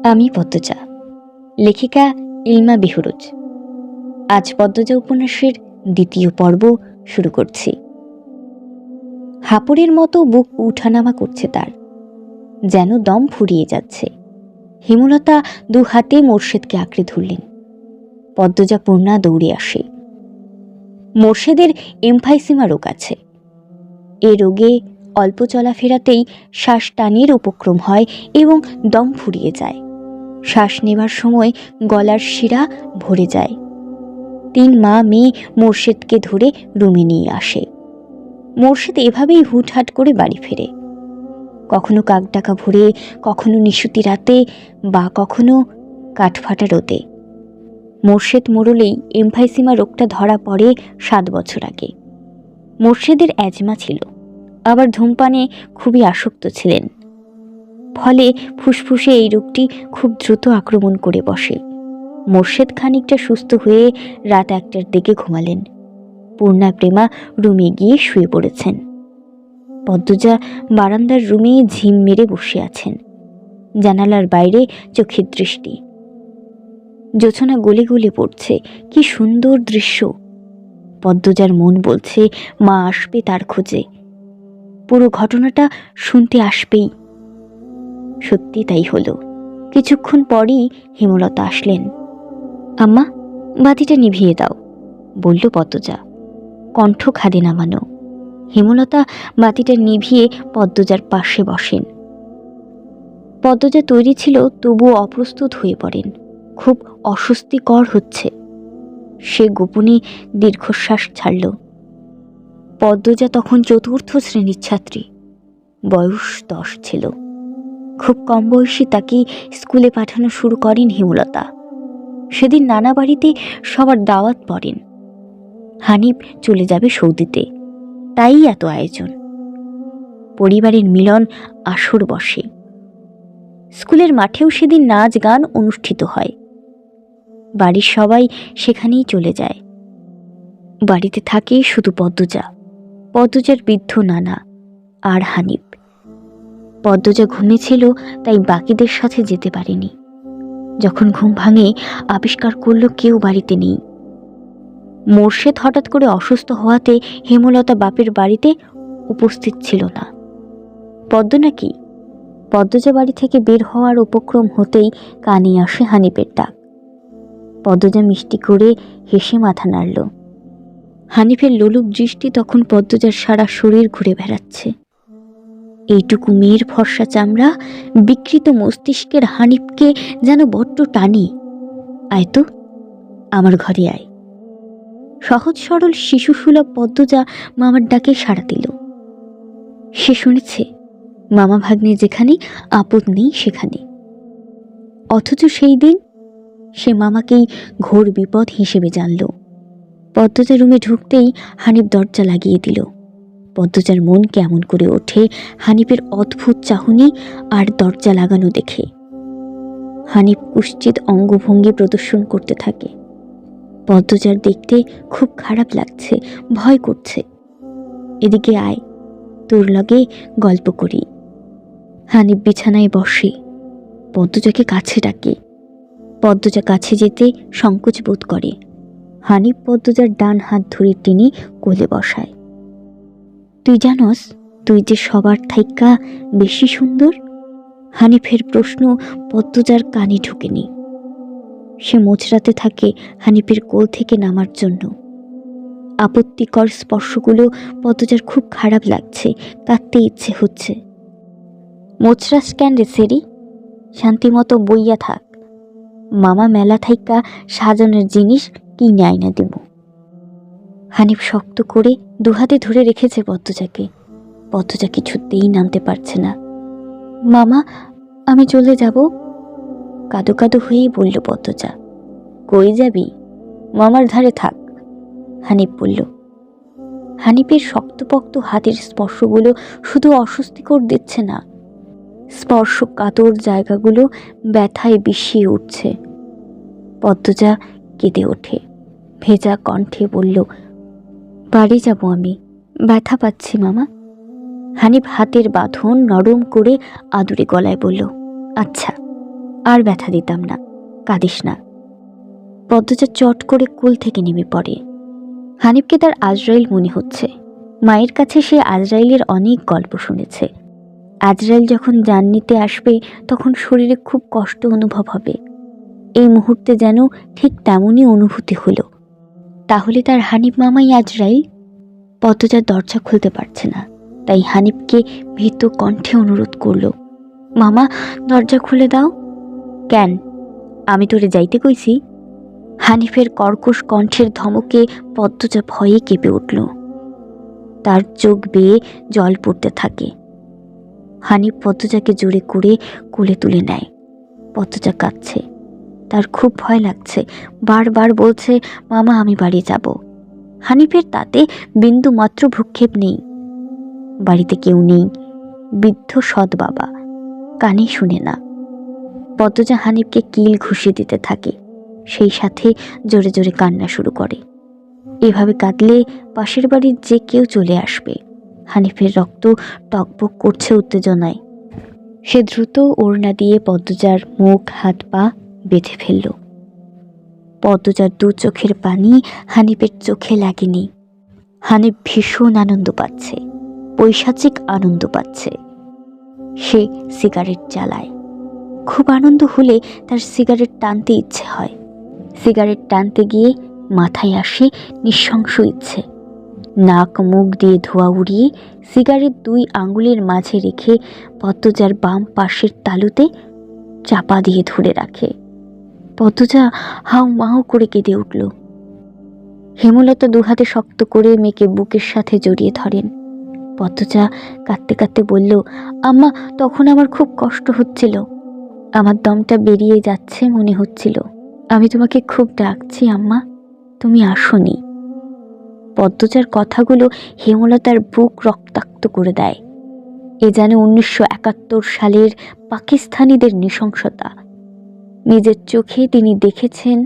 আমি পদ্মজা, লেখিকা ইলমা বেহরোজ। আজ পদ্মজা উপন্যাসের দ্বিতীয় পর্ব শুরু করছি। হাঁপুড়ের মতো বুক উঠানামা করছে তার, যেন দম ফুরিয়ে যাচ্ছে। হেমলতা দু হাতে মোর্শেদকে আঁকড়ে ধরলেন। পদ্মজা পূর্ণা দৌড়ে আসে। মোর্শেদের এমফাইসিমা রোগ আছে। এ রোগে অল্প চলাফেরাতেই শ্বাস টানের উপক্রম হয় এবং দম ফুরিয়ে যায়। শ্বাস নেবার সময় গলার শিরা ভরে যায়। 3 মা মেয়ে মোর্শেদকে ধরে রুমে নিয়ে আসে। মোর্শেদ এভাবেই হুটহাট করে বাড়ি ফেরে, কখনো কাকডাকা ভরে, কখনো নিশুতি রাতে, বা কখনো কাঠফাটা রোদে। মোর্শেদ মোড়লেই এমফাইসিমা রোগটা ধরা পড়ে 7 বছর আগে। মোর্শেদের অ্যাজমা ছিল, আবার ধূমপানে খুবই আসক্ত ছিলেন। ফলে ফুসফুসে এই রোগটি খুব দ্রুত আক্রমণ করে বসে। মোর্শেদ খানিকটা সুস্থ হয়ে রাত 1টার দিকে ঘুমালেন। পূর্ণা প্রেমা রুমে গিয়ে শুয়ে পড়েছেন। পদ্মজা বারান্দার রুমে ঝিম মেরে বসে আছেন। জানালার বাইরে চোখের দৃষ্টি। জোছনা গলে গলে পড়ছে। কি সুন্দর দৃশ্য! পদ্মজার মন বলছে মা আসবে তার খোঁজে, পুরো ঘটনাটা শুনতে আসবেই। সত্যি তাই হলো। কিছুক্ষণ পরই হেমলতা আসলেন। আম্মা, বাতিটা নিভিয়ে দাও, বলল পদ্মজা, কণ্ঠ খাদে নামানো। হেমলতা বাতিটা নিভিয়ে পদ্মজার পাশে বসেন। পদ্মজা তৈরি ছিল, তবুও অপ্রস্তুত হয়ে পড়েন। খুব অস্বস্তিকর হচ্ছে। সে গোপনে দীর্ঘশ্বাস ছাড়ল। পদ্মজা তখন 4র্থ শ্রেণীর ছাত্রী, বয়স 10 ছিল। খুব কম বয়সে তাকে স্কুলে পাঠানো শুরু করেন হেমলতা। সেদিন নানা বাড়িতে সবার দাওয়াত পড়েন। হানিফ চলে যাবে সৌদিতে, তাই এত আয়োজন। পরিবারের মিলন আসর বসে। স্কুলের মাঠেও সেদিন নাচ গান অনুষ্ঠিত হয়। বাড়ির সবাই সেখানেই চলে যায়। বাড়িতে থাকে শুধু পদ্মজা, পদ্মজার বৃদ্ধ নানা আর হানিফ। পদ্মজা ঘুমেছিল, তাই বাকিদের সাথে যেতে পারেনি। যখন ঘুম ভাঙে, আবিষ্কার করল কেউ বাড়িতে নেই। মোর্শেদ হঠাৎ করে অসুস্থ হওয়াতে হেমলতা বাপের বাড়িতে উপস্থিত ছিল না। পদ্ম নাকি? পদ্মজা বাড়ি থেকে বের হওয়ার উপক্রম হতেই কানে আসে হানিফের ডাক। পদ্মজা মিষ্টি করে হেসে মাথা নাড়ল। হানিফের লোলুপ দৃষ্টি তখন পদ্মজার সারা শরীর ঘুরে বেড়াচ্ছে। এইটুকু মেয়ের ফর্সা চামড়া, বিকৃত মস্তিষ্কের হানিফকে যেন বড্ড টানে। আয় তো, আমার ঘরে আয়। সহজ সরল শিশুসুলভ পদ্মজা মামার ডাকে সাড়া দিল। সে শুনেছে মামা ভাগ্নে যেখানে, আপদ নেই সেখানে। অথচ সেই দিন সে মামাকেই ঘোর বিপদ হিসেবে জানল। পদ্মজা রুমে ঢুকতেই হানিফ দরজা লাগিয়ে দিল। পদ্মজার মন কেমন করে ওঠে হানিফের অদ্ভুত চাহনি আর দরজা লাগানো দেখে। হানিফ কুৎসিত অঙ্গভঙ্গি প্রদর্শন করতে থাকে। পদ্মজার দেখতে খুব খারাপ লাগছে, ভয় করছে। এদিকে আয়, তোর লগে গল্প করি। হানিফ বিছানায় বসে, পদ্মজাকে কাছে ডাকে। পদ্মজা কাছে যেতে সংকোচ বোধ করে। হানিফ পদ্মজার ডান হাত ধরে টেনে কোলে বসায়। তুই জানস, তুই যে সবার থাইকা বেশি সুন্দর? হানিফের প্রশ্ন পদ্মজার কানে ঢোকেনি। সে মোচড়াতে থাকে হানিফের কোল থেকে নামার জন্য। আপত্তিকর স্পর্শগুলো পদ্মজার খুব খারাপ লাগছে, কাঁদতে ইচ্ছে হচ্ছে। মোচড়াস কেন রে সেরি? শান্তিমতো বইয়া থাক। মামা মেলা থাইকা সাজানোর জিনিস কিনে আইনা দেব। হানিফ শক্ত করে দুহাতে ধরে রেখেছে পদ্মজাকে। পদ্মজা কিছুতেই নামতে পারছে না। মামা, আমি চলে যাব, কাঁদো কাঁদো হয়েই বলল পদ্মজা। কই যাবি? মামার ধারে থাক, হানিফ বলল। হানিফের শক্তপোক্ত হাতের স্পর্শগুলো শুধু অস্বস্তিকর দিচ্ছে না, স্পর্শ কাতর জায়গাগুলো ব্যথায় বিষিয়ে উঠছে। পদ্মজা কেঁদে ওঠে, ভেজা কণ্ঠে বলল, বাড়ি যাব আমি, ব্যথা পাচ্ছি মামা। হানিফ হাতের বাঁধন নরম করে আদুরে গলায় বলল, আচ্ছা, আর ব্যথা দিতাম না, কাঁদিস না। পদ্মজা চট করে কোল থেকে নেমে পড়ে। হানিফকে তার আজরাইল মনে হচ্ছে। মায়ের কাছে সে আজরাইলের অনেক গল্প শুনেছে। আজরাইল যখন জান নিতে আসবে তখন শরীরে খুব কষ্ট অনুভব হবে। এই মুহূর্তে যেন ঠিক তেমনই অনুভূতি হলো। তাহলে তার হানিফ মামাই আজরাইল? পদ্মজা দরজা খুলতে পারছে না, তাই হানিফকে ভীত কণ্ঠে অনুরোধ করল, মামা, দরজা খুলে দাও। কেন? আমি তোরে যাইতে কইছি? হানিফের কর্কশ কণ্ঠের ধমকে পদ্মজা ভয়ে কেঁপে উঠল। তার চোখ বেয়ে জল পড়তে থাকে। হানিফ পদ্মজাকে জোরে করে কোলে তুলে নেয়। পদ্মজা কাঁদছে, তার খুব ভয় লাগছে, বারবার বলছে, মামা, আমি বাড়ি যাব। হানিফের তাতে বিন্দু মাত্র ভ্রুক্ষেপ নেই। বাড়িতে কেউ নেই, বৃদ্ধ সৎ বাবা, কানে শুনে না। পদ্মজা হানিফকে কিল ঘুষিয়ে দিতে থাকে, সেই সাথে জোরে জোরে কান্না শুরু করে। এভাবে কাঁদলে পাশের বাড়ির যে কেউ চলে আসবে। হানিফের রক্ত টকবক করছে উত্তেজনায়। সে দ্রুত ওড়না দিয়ে পদ্মজার মুখ, হাত, পা বেঁধে ফেলল। পদ্মজার দু চোখের পানি হানিফের চোখে লাগেনি। হানিফ ভীষণ আনন্দ পাচ্ছে, পৈশাচিক আনন্দ পাচ্ছে। সে সিগারেট জ্বালায়। খুব আনন্দ হলে তার সিগারেট টানতে ইচ্ছে হয়। সিগারেট টানতে গিয়ে মাথায় আসে নৃশংস ইচ্ছে। নাক মুখ দিয়ে ধোঁয়া উড়িয়ে সিগারেট 2 আঙ্গুলের মাঝে রেখে পদ্মজার বাম পাশের তালুতে চাপা দিয়ে ধরে রাখে। পদ্মজা হাউ মাউ করে কেঁদে উঠল। হেমলতা 2 হাতে শক্ত করে মেয়েকে বুকের সাথে জড়িয়ে ধরেন। পদ্মজা কাঁদতে কাঁদতে বলল, আম্মা, তখন আমার খুব কষ্ট হচ্ছিল, আমার দমটা বেরিয়ে যাচ্ছে মনে হচ্ছিল। আমি তোমাকে খুব ডাকছি আম্মা, তুমি আসোনি। পদ্মজার কথাগুলো হেমলতার বুক রক্তাক্ত করে দেয়। এ যেন 1971 সালের পাকিস্তানিদের নৃশংসতা। নিজের চোখে তিনি দেখেছেন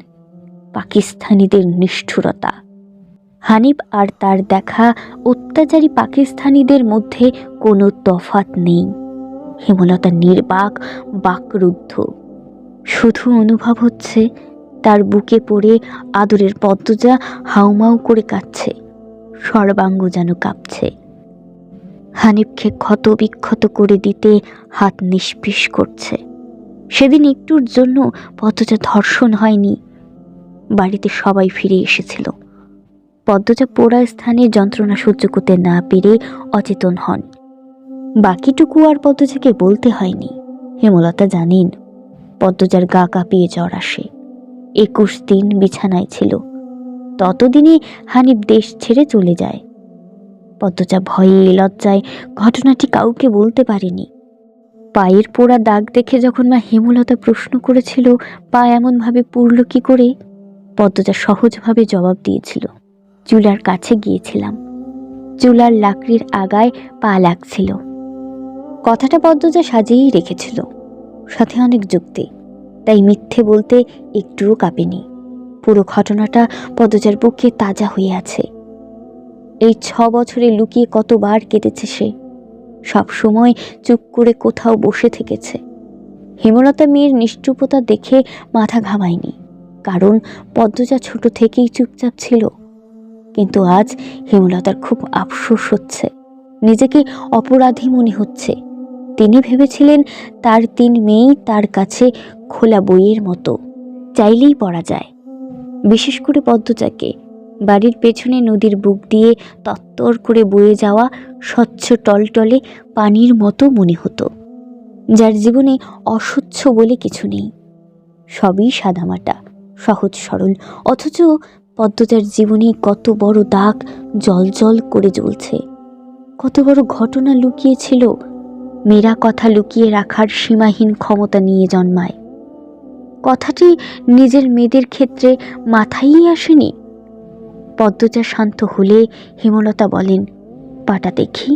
পাকিস্তানিদের নিষ্ঠুরতা। হানিফ আর তার দেখা অত্যাচারী পাকিস্তানিদের মধ্যে কোনো তফাৎ নেই। হেমলতা নির্বাক, বাকরুদ্ধ। শুধু অনুভব হচ্ছে তার বুকে পড়ে আদরের পদ্মজা হাউমাউ করে কাঁদছে, সর্বাঙ্গ যেন কাঁপছে। হানিফকে ক্ষত বিক্ষত করে দিতে হাত নিষ্পিস করছে। সেদিন একটুর জন্য পদ্মজা ধর্ষণ হয়নি। বাড়িতে সবাই ফিরে এসেছিল। পদ্মজা পোড়া স্থানে যন্ত্রণা সহ্য করতে না পেরে অচেতন হন। বাকিটুকু আর পদ্মজাকে বলতে হয়নি। হেমলতা জানেন পদ্মজার গা কাঁপিয়ে জ্বর আসে। 21 দিন বিছানায় ছিল। ততদিনে হানিফ দেশ ছেড়ে চলে যায়। পদ্মজা ভয়ে লজ্জায় ঘটনাটি কাউকে বলতে পারেনি। পায়ের পোড়া দাগ দেখে যখন মা হেমলতা প্রশ্ন করেছিল পা এমনভাবে পুড়ল কি করে, পদ্মজা সহজভাবে জবাব দিয়েছিল, চুলার কাছে গিয়েছিলাম, চুলার লাকড়ির আগায় পা লাগছিল। কথাটা পদ্মজা সাজিয়েই রেখেছিল, সাথে অনেক যুক্তি, তাই মিথ্যে বলতে একটুও কাঁপেনি। পুরো ঘটনাটা পদ্মজার বুকে তাজা হয়ে আছে। এই 6 বছরে লুকিয়ে কতবার কেঁদেছে সে। সব সময় চুপ করে কোথাও বসে থেকেছে। হেমলতা মেয়ের নিষ্ঠুরতা দেখে মাথা ঘামায়নি, কারণ পদ্মজা ছোট থেকেই চুপচাপ ছিল। কিন্তু আজ হেমলতার খুব আফসোস হচ্ছে, নিজেকে অপরাধী মনে হচ্ছে। তিনি ভেবেছিলেন তার 3 মেয়েই তার কাছে খোলা বইয়ের মতো, চাইলেই পড়া যায়। বিশেষ করে পদ্মজাকে বাড়ির পেছনে নদীর বুক দিয়ে তত্তর করে বয়ে যাওয়া স্বচ্ছ টলটলে পানির মতো মনে হতো, যার জীবনে অস্বচ্ছ বলে কিছু নেই। সবই সাদামাটা, সহজ সরল, অথচ পদ্মজার জীবনে কত বড় দাগ জল জল করে জ্বলছে, কত বড় ঘটনা লুকিয়েছিল। মেয়েরা কথা লুকিয়ে রাখার সীমাহীন ক্ষমতা নিয়ে জন্মায়। কথাটি নিজের মেয়েদের ক্ষেত্রে মাথায়ই আসেনি। পদ্মজা শান্ত হলে হেমলতা বলেন, পাটা দেখি।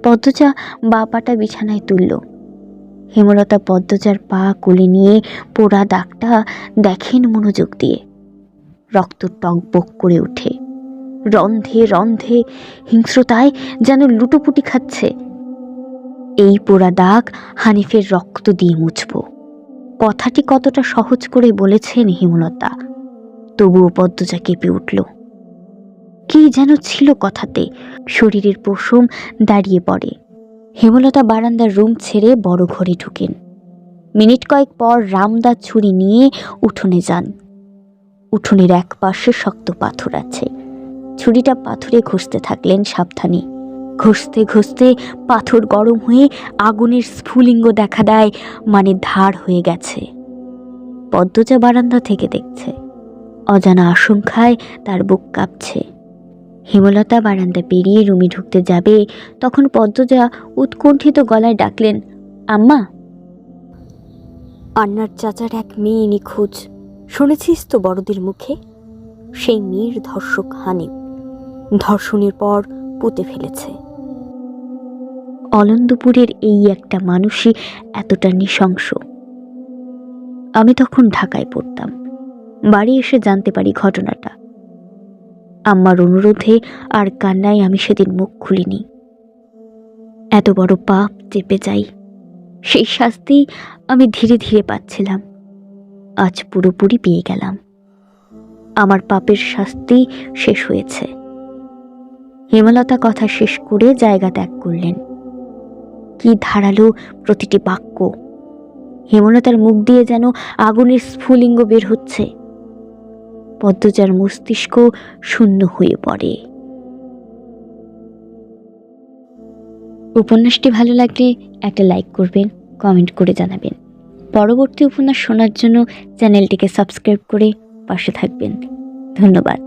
পদ্মজা বা পাটা বিছানায় তুলল। হেমলতা পদ্মজার পা কোলে নিয়ে পোড়া দাগটা দেখেন মনোযোগ দিয়ে। রক্ত টকবক করে ওঠে। রন্ধে রন্ধে হিংস্রতায় যেন লুটোপুটি খাচ্ছে। এই পোড়া দাগ হানিফের রক্ত দিয়ে মুছব। কথাটি কতটা সহজ করে বলেছেন হেমলতা, তবুও পদ্মজা কেঁপে উঠল। কি যেন ছিল কথাতে, শরীরের পশম দাঁড়িয়ে পড়ে। হেমলতা বারান্দার রুম ছেড়ে বড় ঘরে ঢুকেন। মিনিট কয়েক পর রামদা ছুরি নিয়ে উঠোনে যান। উঠোনের এক পাশে শক্ত পাথর আছে, ছুরিটা পাথরে ঘষতে থাকলেন সাবধানে। ঘষতে ঘষতে পাথর গরম হয়ে আগুনের স্ফুলিঙ্গ দেখা দেয়, মানে ধার হয়ে গেছে। পদ্মজা বারান্দা থেকে দেখছে, অজানা আশঙ্কায় তার বুক কাঁপছে। হেমলতা বারান্দা পেরিয়ে রুমে ঢুকতে যাবে, তখন পদ্মজা উৎকণ্ঠিত গলায় ডাকলেন, আম্মা। আন্নার চাচার এক মেয়ে নিখোঁজ, শুনেছিস তো বড়দের মুখে? সেই মেয়ের ধর্ষক হানিফ ধর্ষণের পর পুঁতে ফেলেছে। অলন্দপুরের এই একটা মানুষই এতটা নৃশংস। আমি তখন ঢাকায় পড়তাম। বাড়ি এসে জানতে পারি ঘটনাটা। আম্মার অনুরোধে আর কান্নায় আমি সেদিন মুখ খুলিনি। এত বড় পাপ চেপে যাই, সেই শাস্তি আমি ধীরে ধীরে পাচ্ছিলাম। আজ পুরোপুরি পেয়ে গেলাম। আমার পাপের শাস্তি শেষ হয়েছে। হেমলতা কথা শেষ করে জায়গা ত্যাগ করলেন। কি ধারালো প্রতিটি বাক্য! হেমলতার মুখ দিয়ে যেন আগুনের স্ফুলিঙ্গ বের হচ্ছে। পদ্মজার মস্তিষ্ক শূন্য হয়ে পড়ে। উপন্যাসটি ভালো লাগলে একটা লাইক করবেন, কমেন্ট করে জানাবেন। পরবর্তী উপন্যাস শোনার জন্য চ্যানেলটিকে সাবস্ক্রাইব করে পাশে থাকবেন। ধন্যবাদ।